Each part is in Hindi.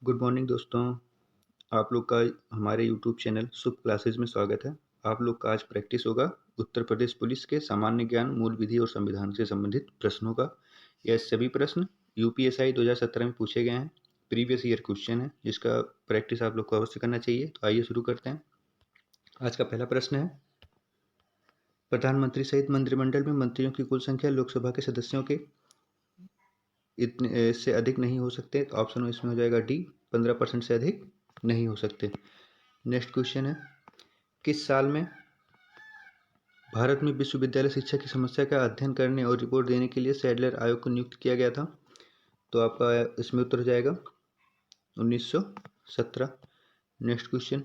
गुड मॉर्निंग दोस्तों। आप लोग का हमारे यूट्यूब चैनल शुभ क्लासेस में स्वागत है। आप लोग का आज प्रैक्टिस होगा उत्तर प्रदेश पुलिस के सामान्य ज्ञान, मूल विधि और संविधान से संबंधित प्रश्नों का। यह सभी प्रश्न यूपीएसआई 2017 में पूछे गए हैं। प्रीवियस ईयर क्वेश्चन है जिसका प्रैक्टिस आप लोग को अवश्य करना चाहिए। तो आइए शुरू करते हैं। आज का पहला प्रश्न है, प्रधानमंत्री सहित मंत्रिमंडल में मंत्रियों की कुल संख्या लोकसभा के सदस्यों के इतने से अधिक नहीं हो सकते। तो ऑप्शन इसमें हो जाएगा डी, 15% से अधिक नहीं हो सकते। नेक्स्ट क्वेश्चन है, किस साल में भारत में विश्वविद्यालय शिक्षा की समस्या का अध्ययन करने और रिपोर्ट देने के लिए सैडलर आयोग को नियुक्त किया गया था? तो आपका इसमें उत्तर हो जाएगा 1917। नेक्स्ट क्वेश्चन,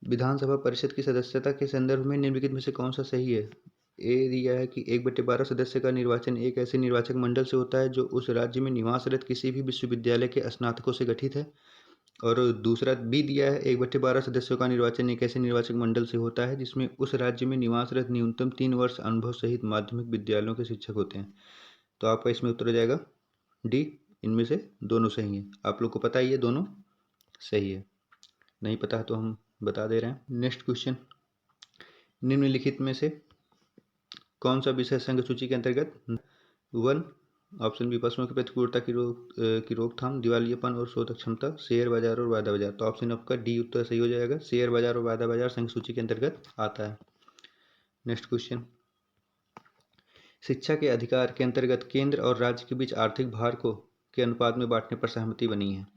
विधानसभा परिषद की सदस्यता के संदर्भ में निम्नलिखित में से कौन सा सही है? ए दिया है कि 1/12 सदस्य का निर्वाचन एक ऐसे निर्वाचक मंडल से होता है जो उस राज्य में निवासरत किसी भी विश्वविद्यालय के स्नातकों से गठित है। और दूसरा बी दिया है, 1/12 सदस्यों का निर्वाचन एक ऐसे निर्वाचक मंडल से होता है जिसमें उस राज्य में निवासरत न्यूनतम 3 वर्ष अनुभव सहित माध्यमिक विद्यालयों के शिक्षक होते हैं। तो आपका इसमें उत्तर हो जाएगा डी, इनमें से दोनों सही हैं। आप लोग को पता ही है दोनों सही है, नहीं पता तो हम बता दे रहे हैं। नेक्स्ट क्वेश्चन, निम्नलिखित में से कौन सा विषय संघ सूची के अंतर्गत 1 ऑप्शन बी, पशुओं की प्रतिकूलता की रोकथाम, दिवालियेपन और शोध क्षमता, शेयर बाजार और वायदा बाजार। तो ऑप्शन आपका डी उत्तर सही हो जाएगा। शेयर बाजार और वायदा बाजार संघ सूची के अंतर्गत आता है। नेक्स्ट क्वेश्चन, शिक्षा के अधिकार के अंतर्गत केंद्र और राज्य के बीच आर्थिक भार को के अनुपात में बांटने पर सहमति बनी है।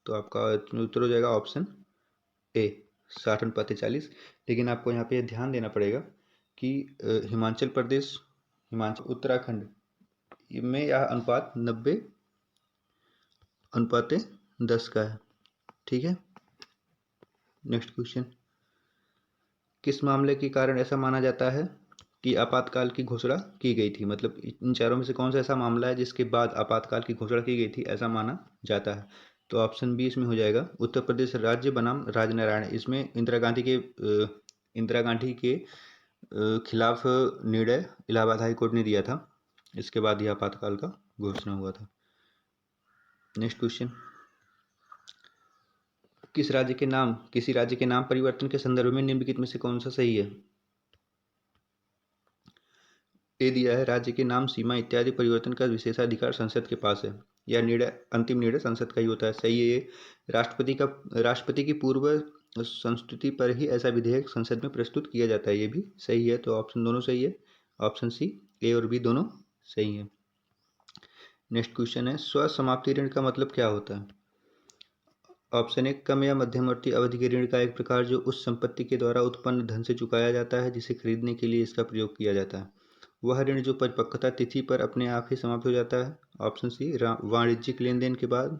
तो आपका उत्तर हो जाएगा ऑप्शन ए, 60/40। लेकिन आपको यहाँ पे ध्यान देना पड़ेगा कि हिमाचल प्रदेश, हिमाचल, उत्तराखंड में यह अनुपात 90/10 का है। ठीक है। नेक्स्ट क्वेश्चन, किस मामले के कारण ऐसा माना जाता है कि आपातकाल की घोषणा की गई थी? मतलब इन चारों में से कौन सा ऐसा मामला है जिसके बाद आपातकाल की घोषणा की गई थी, ऐसा माना जाता है? तो ऑप्शन बी इसमें हो जाएगा, उत्तर प्रदेश राज्य बनाम राजनारायण। इसमें इंदिरा गांधी के खिलाफ निर्णय इलाहाबाद हाई कोर्ट ने दिया था। इसके बाद यह आपातकाल का घोषणा हुआ था। नेक्स्ट क्वेश्चन, किसी राज्य के नाम परिवर्तन के संदर्भ में निम्नलिखित में से कौन सा सही है? ए दिया है, राज्य के नाम, सीमा इत्यादि परिवर्तन का विशेषाधिकार संसद के पास है। यह निर्णय, अंतिम निर्णय संसद का ही होता है। सही है ये। राष्ट्रपति की पूर्व संस्तुति पर ही ऐसा विधेयक संसद में प्रस्तुत किया जाता है। ये भी सही है। तो ऑप्शन दोनों सही है। ऑप्शन सी, ए और बी दोनों सही है। नेक्स्ट क्वेश्चन है, स्व समाप्ति ऋण का मतलब क्या होता है? ऑप्शन ए, कम या मध्यवर्ती अवधि के ऋण का एक प्रकार जो उस संपत्ति के द्वारा उत्पन्न धन से चुकाया जाता है जिसे खरीदने के लिए इसका प्रयोग किया जाता है। वह ऋण जो परिपक्वता तिथि पर अपने आप ही समाप्त हो जाता है। ऑप्शन सी, वाणिज्यिक लेन देन के बाद,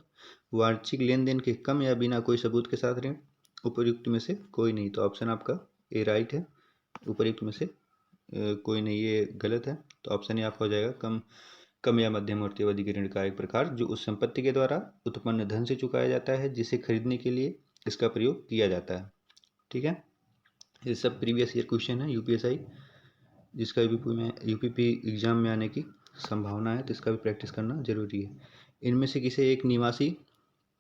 वार्षिक लेन देन के कम या बिना कोई सबूत के साथ ऋण। उपर्युक्त में से कोई नहीं। तो ऑप्शन आपका ए राइट है। उपर्युक्त में से कोई नहीं, ये गलत है। तो ऑप्शन ए आपका हो जाएगा, कम या मध्यवर्ती अवधि के ऋण का एक प्रकार जो उस संपत्ति के द्वारा उत्पन्न धन से चुकाया जाता है जिसे खरीदने के लिए इसका प्रयोग किया जाता है। ठीक है। ये सब प्रीवियस ईयर क्वेश्चन है यूपीएसआई, जिसका यूपीपी एग्जाम में आने की संभावना है, तो इसका भी प्रैक्टिस करना जरूरी है। इनमें से किसी एक निवासी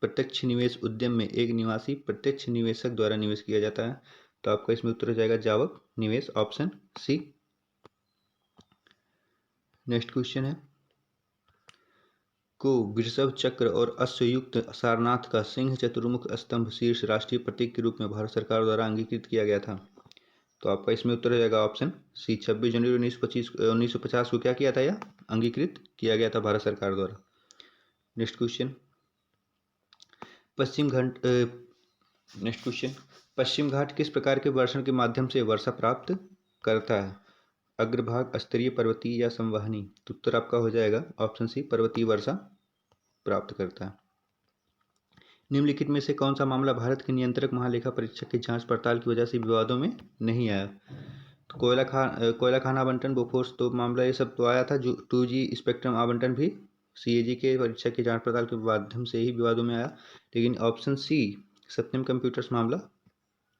प्रत्यक्ष निवेश उद्यम में एक निवासी प्रत्यक्ष निवेशक द्वारा निवेश किया जाता है। तो आपका इसमें उत्तर हो जाएगा जावक निवेश, ऑप्शन सी। नेक्स्ट क्वेश्चन है, को वृषभ चक्र और अश्वयुक्त सारनाथ का सिंह चतुर्मुख स्तंभ शीर्ष राष्ट्रीय प्रतीक के रूप में भारत सरकार द्वारा अंगीकृत किया गया था। तो आपका इसमें उत्तर हो जाएगा ऑप्शन सी, 26 जनवरी 1950 को क्या किया था, यह अंगीकृत किया गया था भारत सरकार द्वारा। नेक्स्ट क्वेश्चन, नेक्स्ट क्वेश्चन, पश्चिम घाट किस प्रकार के वर्षण के माध्यम से वर्षा प्राप्त करता है? अग्रभाग, स्तरीय, पर्वतीय या संवहनी? तो उत्तर आपका हो जाएगा ऑप्शन सी, पर्वतीय वर्षा प्राप्त करता है। निम्नलिखित में से कौन सा मामला भारत के नियंत्रक महालेखा परीक्षक की जांच पड़ताल की वजह से विवादों में नहीं आया? तो कोयला खान आवंटन, बोफोर्स तो मामला ये सब तो आया था। जो 2G स्पेक्ट्रम आवंटन भी सीएजी के परीक्षा की जांच पड़ताल के माध्यम से ही विवादों में आया। लेकिन ऑप्शन सी, सत्यम कंप्यूटर्स मामला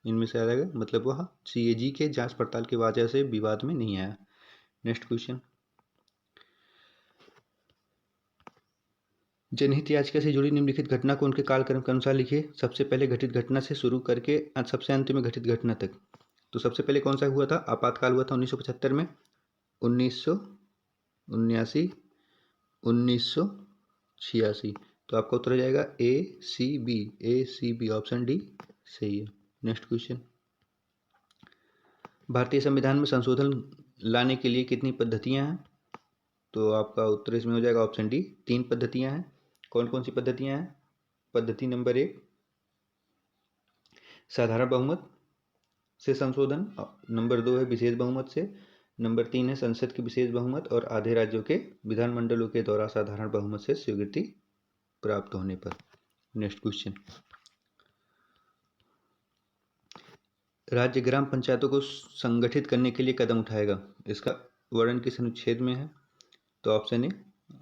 इनमें से आ जाएगा, मतलब वह सीएजी के जांच पड़ताल की वजह से विवाद में नहीं आया। नेक्स्ट क्वेश्चन, जनहित याचिका से जुड़ी निम्नलिखित घटना को उनके कालक्रम के अनुसार लिखिए। सबसे पहले घटित घटना से शुरू करके सबसे अंत में घटित घटना तक। तो सबसे पहले कौन सा हुआ था? आपातकाल हुआ था 1975 में, 1979, 1986। तो आपका उत्तर हो जाएगा A, C, B option D सही है। नेक्स्ट क्वेश्चन, भारतीय संविधान में संशोधन लाने के लिए कितनी पद्धतियां हैं? तो आपका उत्तर इसमें हो जाएगा ऑप्शन डी, 3 पद्धतियां हैं। कौन कौन सी पद्धतियां हैं? पद्धति नंबर 1 साधारण बहुमत से संशोधन, नंबर 2 है विशेष बहुमत से, नंबर 3 है संसद के विशेष बहुमत और आधे राज्यों के विधानमंडलों के द्वारा साधारण बहुमत से स्वीकृति प्राप्त होने पर। नेक्स्ट क्वेश्चन, राज्य ग्राम पंचायतों को संगठित करने के लिए कदम उठाएगा, इसका वर्णन किस अनुच्छेद में है? तो ऑप्शन ए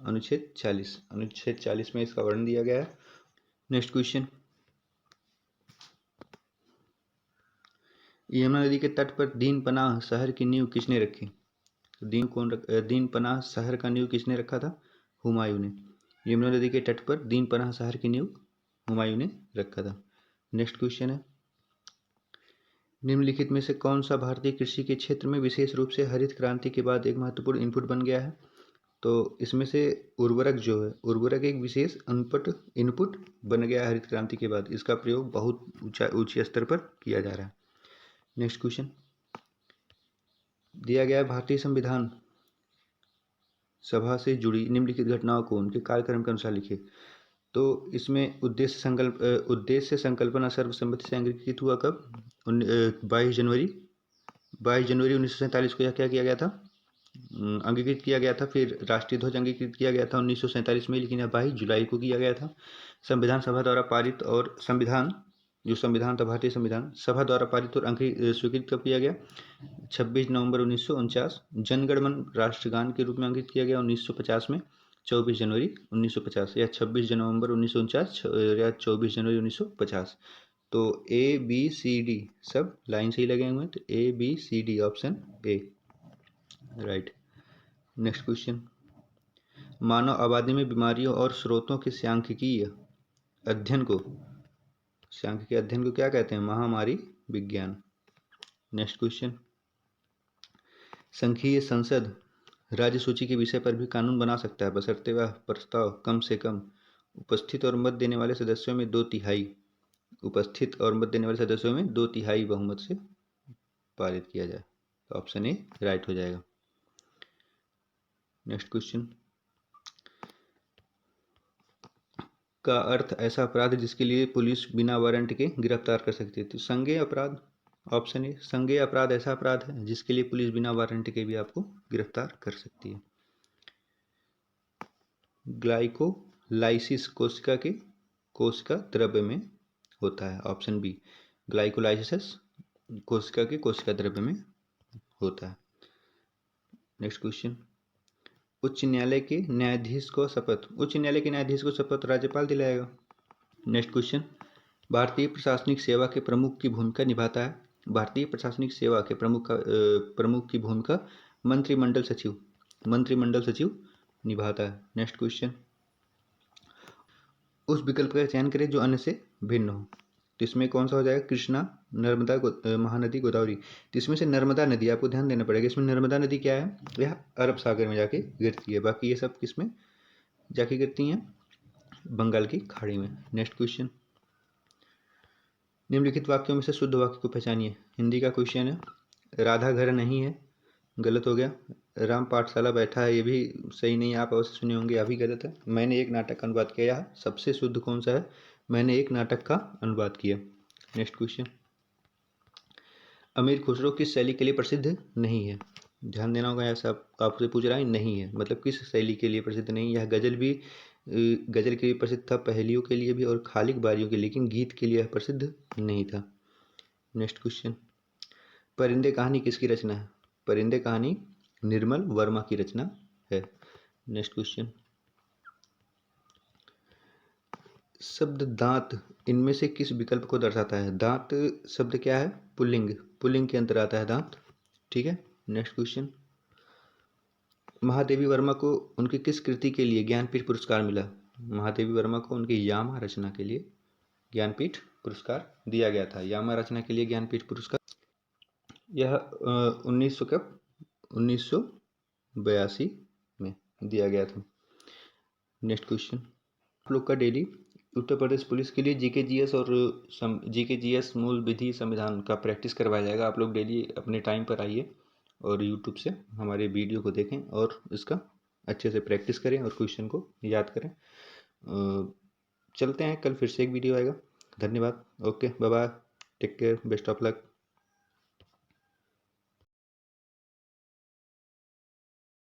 अनुच्छेद 40, अनुच्छेद 40 में इसका वर्णन दिया गया है। नेक्स्ट क्वेश्चन, यमुना नदी के तट पर दीन पनाह शहर की नींव किसने रखी? दीन पनाह शहर का नींव किसने रखा था? हुमायूं ने। यमुना नदी के तट पर दीन पनाह शहर की नींव हुमायूं ने रखा था। नेक्स्ट क्वेश्चन है, निम्नलिखित में से कौन सा भारतीय कृषि के क्षेत्र में विशेष रूप से हरित क्रांति के बाद एक महत्वपूर्ण इनपुट बन गया है? तो इसमें से उर्वरक जो है, उर्वरक एक विशेष इनपुट बन गया है हरित क्रांति के बाद। इसका प्रयोग बहुत ऊंचे स्तर पर किया जा रहा है। नेक्स्ट क्वेश्चन, दिया गया भारतीय संविधान सभा से जुड़ी निम्नलिखित घटनाओं को उनके कार्यक्रम के अनुसार लिखिए। तो इसमें उद्देश्य संकल्पना सर्वसम्मति से अंगीकृत हुआ कब? 22 जनवरी 1947 को यह क्या किया गया था? अंगीकृत किया गया था। फिर राष्ट्रीय ध्वज अंगीकृत किया गया था 1947 में, लेकिन यह 22 जुलाई को किया गया था। संविधान सभा द्वारा पारित और संविधान था भारतीय संविधान सभा द्वारा पारित और स्वीकृत कब किया गया? 26 नवंबर 1949। जनगणमन राष्ट्रगान के रूप में अंकित किया गया 1950 में, 24 जनवरी 1950 या 26 नवंबर 1949 या 24 जनवरी 1950। तो ABCD सब लाइन से ही लगे हुए हैं, तो ABCD option A right. Next question, मानव आबादी में बीमारियों और स्रोतों के सांख्यिकीय अध्ययन को क्या कहते हैं? महामारी विज्ञान। नेक्स्ट क्वेश्चन, संघीय संसद राज्य सूची के विषय पर भी कानून बना सकता है बशर्ते वह प्रस्ताव कम से कम उपस्थित और मत देने वाले सदस्यों में 2/3 बहुमत से पारित किया जाए। तो ऑप्शन ए राइट हो जाएगा। नेक्स्ट क्वेश्चन, का अर्थ ऐसा अपराध जिसके लिए पुलिस बिना वारंट के गिरफ्तार कर सकती है। तो संज्ञेय अपराध, ऑप्शन ए संज्ञेय अपराध ऐसा अपराध है जिसके लिए पुलिस बिना वारंट के भी आपको गिरफ्तार कर सकती है। ग्लाइकोलाइसिस कोशिका द्रव्य में होता है, ऑप्शन बी ग्लाइकोलाइसिस कोशिका द्रव्य में होता है। नेक्स्ट क्वेश्चन, उच्च न्यायालय के न्यायाधीश को शपथ राज्यपाल दिलाएगा। नेक्स्ट क्वेश्चन, भारतीय प्रशासनिक सेवा के प्रमुख की भूमिका निभाता है। भारतीय प्रशासनिक सेवा के प्रमुख की भूमिका मंत्रिमंडल सचिव निभाता है। नेक्स्ट क्वेश्चन, उस विकल्प का चयन करें जो अन्य से भिन्न हो। तो इसमें कौन सा हो जाएगा? कृष्णा, नर्मदा, महानदी, गोदावरी। तो इसमें से नर्मदा नदी आपको ध्यान देना पड़ेगा। इसमें नर्मदा नदी क्या है? यह अरब सागर में जाके गिरती है। बाकी ये सब किसमें जाके गिरती हैं? बंगाल की खाड़ी में। नेक्स्ट क्वेश्चन, निम्नलिखित वाक्यों में से शुद्ध वाक्य को पहचानिए। हिंदी का क्वेश्चन है। राधा घर नहीं है, गलत हो गया। राम पाठशाला बैठा है, ये भी सही नहीं है, आप अवश्य सुने होंगे, यह भी गलत है। मैंने एक नाटक का अनुवाद किया, यह सबसे शुद्ध कौन सा है? मैंने एक नाटक का अनुवाद किया। नेक्स्ट क्वेश्चन, अमीर खुसरो किस शैली के लिए प्रसिद्ध नहीं है? ध्यान देना होगा, ऐसा आपसे पूछ रहा है नहीं है मतलब किस शैली के लिए प्रसिद्ध नहीं। यह गजल के लिए प्रसिद्ध था, पहेलियों के लिए भी और खालिक बारियों के लिए, लेकिन गीत के लिए प्रसिद्ध नहीं था। नेक्स्ट क्वेश्चन, परिंदे कहानी किसकी रचना है? परिंदे कहानी निर्मल वर्मा की रचना है। नेक्स्ट क्वेश्चन, शब्द दांत इनमें से किस विकल्प को दर्शाता है? दांत शब्द क्या है? पुल्लिंग के अंतर आता है दांत। ठीक है। नेक्स्ट क्वेश्चन, महादेवी वर्मा को उनकी किस कृति के लिए ज्ञानपीठ पुरस्कार मिला? महादेवी वर्मा को उनकी यामा रचना के लिए ज्ञानपीठ पुरस्कार दिया गया था। यामा रचना के लिए ज्ञानपीठ पुरस्कार यह 1982 में दिया गया था। नेक्स्ट क्वेश्चन, आप लोग का डेली उत्तर प्रदेश पुलिस के लिए जीके और जीके मूल विधि संविधान का प्रैक्टिस करवाया जाएगा। आप लोग डेली अपने टाइम पर आइए और यूट्यूब से हमारे वीडियो को देखें और इसका अच्छे से प्रैक्टिस करें और क्वेश्चन को याद करें। चलते हैं, कल फिर से एक वीडियो आएगा। धन्यवाद। Okay, bye bye, take care, best of luck.